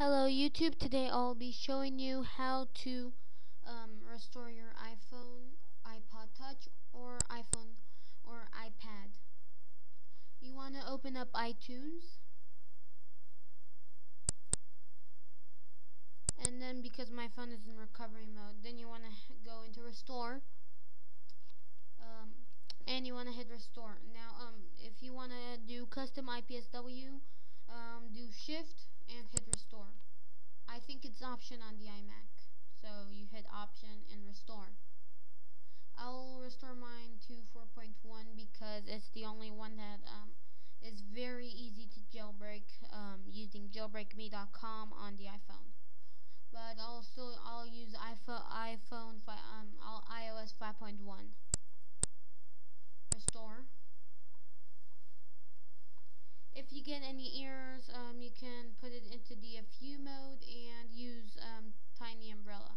Hello YouTube, today I'll be showing you how to restore your iPhone, iPod Touch, or iPhone or iPad. You want to open up iTunes, and then because my phone is in recovery mode, then you want to go into restore, and you want to hit restore. Now if you want to do custom IPSW, do shift and hit restore. I think it's option on the iMac, so you hit option and restore. I'll restore mine to 4.1 because it's the only one that is very easy to jailbreak using jailbreakme.com on the iPhone. But I'll use iOS 5.1. Restore. If you get any errors, you can put it into DFU mode and use Tiny Umbrella.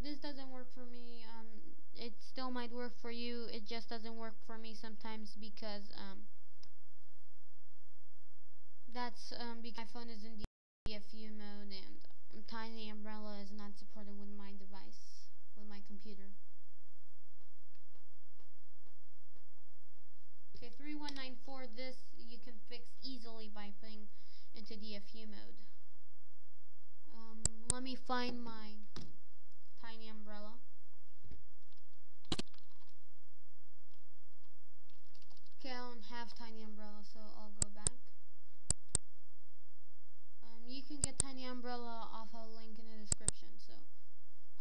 This doesn't work for me. It still might work for you. It just doesn't work for me sometimes because because my phone is in DFU mode and Tiny Umbrella is not supported with my device, with my computer. Okay, 3194, this you can fix easily by putting into DFU mode. Let me find my Tiny Umbrella. Okay, I don't have Tiny Umbrella, so I'll go back. You can get Tiny Umbrella off a link in the description, so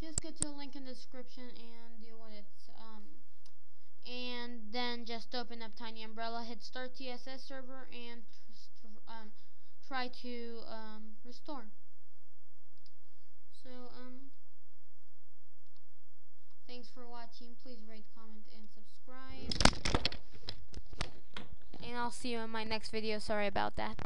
just go to the link in the description and do what it's and then just open up Tiny Umbrella, hit start TSS server, and try to restore. So thanks for watching. Please rate, comment, and subscribe, and I'll see you in my next video. Sorry about that.